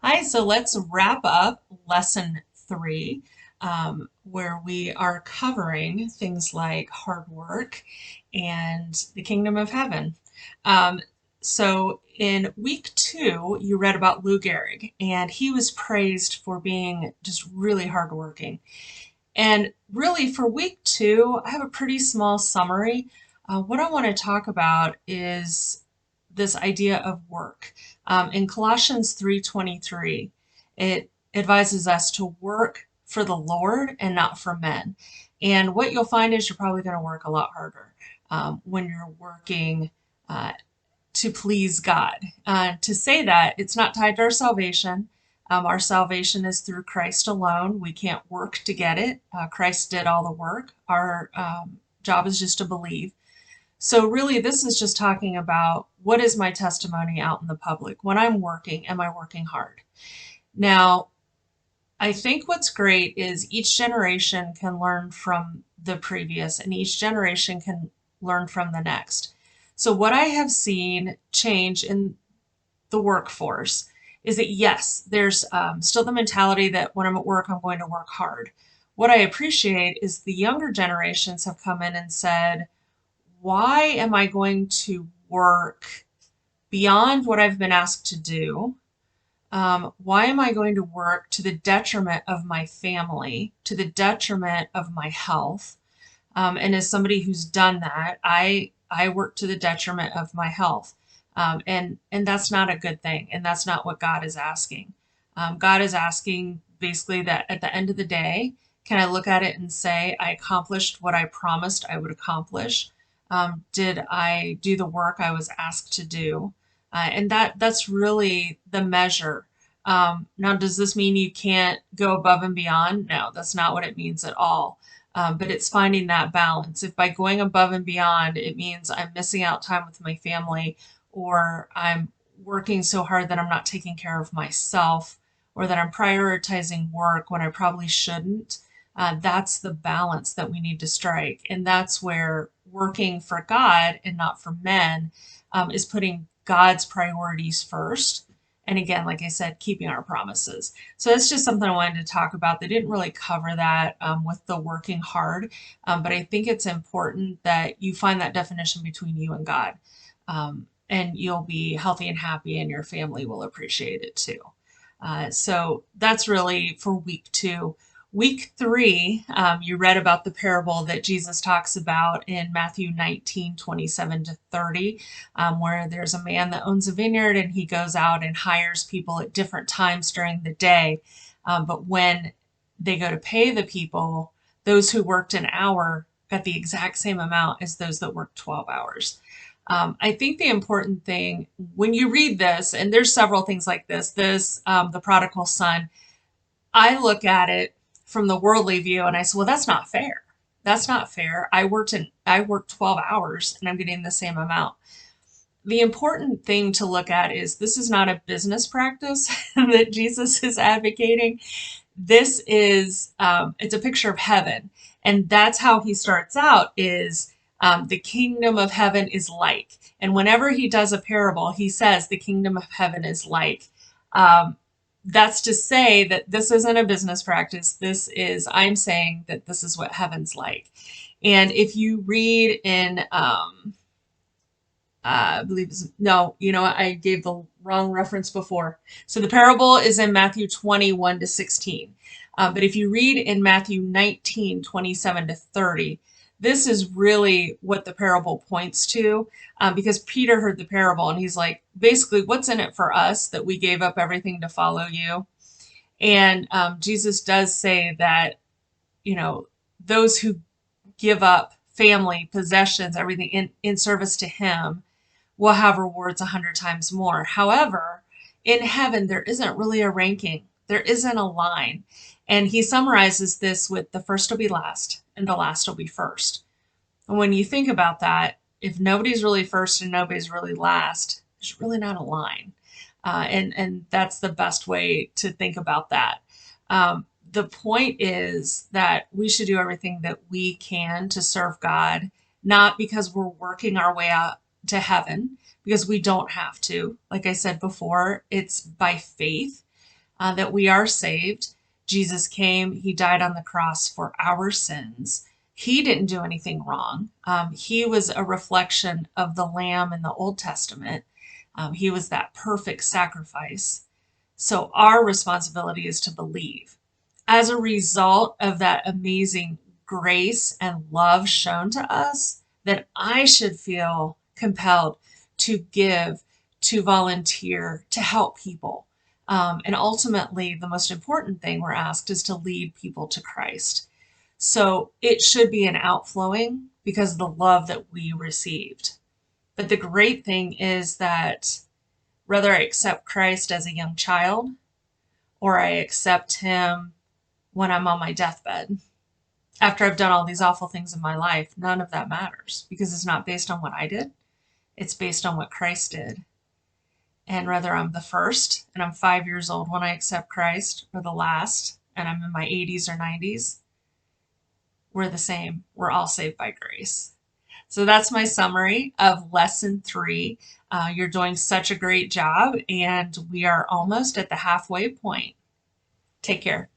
Hi, so let's wrap up lesson three, where we are covering things like hard work and the kingdom of heaven. Um, so in week two, you read about Lou Gehrig, and he was praised for being just really hardworking. And really, for week two, I have a pretty small summary. What I want to talk about is this idea of work. In Colossians 3:23, it advises us to work for the Lord and not for men. And what you'll find is you're probably going to work a lot harder when you're working uh, to please God. To say that, it's not tied to our salvation. Our salvation is through Christ alone. We can't work to get it. Christ did all the work. Our job is just to believe. So, really, this is just talking about what is my testimony out in the public? When I'm working, am I working hard? Now, I think what's great is each generation can learn from the previous, and each generation can learn from the next. So, what I have seen change in the workforce is that yes, there's still the mentality that when I'm at work, I'm going to work hard. What I appreciate is the younger generations have come in and said, why am I going to work beyond what I've been asked to do? Why am I going to work to the detriment of my family, to the detriment of my health? And as somebody who's done that, I work to the detriment of my health, and that's not a good thing, and that's not what God is asking. God is asking basically that at the end of the day, can I look at it and say I accomplished what I promised I would accomplish? Did I do the work I was asked to do? And that's really the measure. Now, does this mean you can't go above and beyond? No, that's not what it means at all. But it's finding that balance. If by going above and beyond, it means I'm missing out time with my family, or I'm working so hard that I'm not taking care of myself, or that I'm prioritizing work when I probably shouldn't, that's the balance that we need to strike. And that's where working for God and not for men is putting God's priorities first. And again, like I said, keeping our promises. So that's just something I wanted to talk about. They didn't really cover that with the working hard, but I think it's important that you find that definition between you and God, and you'll be healthy and happy, and your family will appreciate it too. So that's really for week two. Week three, you read about the parable that Jesus talks about in Matthew 19:27 to 30, where there's a man that owns a vineyard and he goes out and hires people at different times during the day. But when they go to pay the people, those who worked an hour got the exact same amount as those that worked 12 hours. I think the important thing when you read this, and there's several things like this, the prodigal son, I look at it from the worldly view and I say, well, that's not fair. That's not fair. I worked 12 hours and I'm getting the same amount. The important thing to look at is this is not a business practice that Jesus is advocating. This is it's a picture of heaven, and that's how he starts out is the kingdom of heaven is like. And whenever he does a parable, he says the kingdom of heaven is like. um, that's to say that this isn't a business practice. This is, I'm saying that this is what heaven's like. And if you read in I believe it's, no, you know, I gave the wrong reference before. So the parable is in Matthew 21 to 16. But if you read in Matthew 19:27 to 30, this is really what the parable points to, because Peter heard the parable and he's like, basically, what's in it for us that we gave up everything to follow you? And Jesus does say that, you know, those who give up family, possessions, everything in service to him will have rewards 100 times more. However, in heaven, there isn't really a ranking, there isn't a line. And he summarizes this with the first will be last and the last will be first. And when you think about that, if nobody's really first and nobody's really last, there's really not a line. And that's the best way to think about that. The point is that we should do everything that we can to serve God, not because we're working our way out to heaven, because we don't have to. Like I said before, it's by faith. that we are saved. Jesus came, he died on the cross for our sins. He didn't do anything wrong. He was a reflection of the Lamb in the Old Testament. He was that perfect sacrifice. So our responsibility is to believe. As a result of that amazing grace and love shown to us, that I should feel compelled to give, to volunteer, to help people. And ultimately, the most important thing we're asked is to lead people to Christ. So it should be an outflowing because of the love that we received. But the great thing is that whether I accept Christ as a young child or I accept him when I'm on my deathbed, after I've done all these awful things in my life, none of that matters because it's not based on what I did. It's based on what Christ did. And whether I'm the first and I'm 5 years old when I accept Christ or the last and I'm in my 80s or 90s, we're the same. We're all saved by grace. So that's my summary of lesson 3. You're doing such a great job, and we are almost at the halfway point. Take care.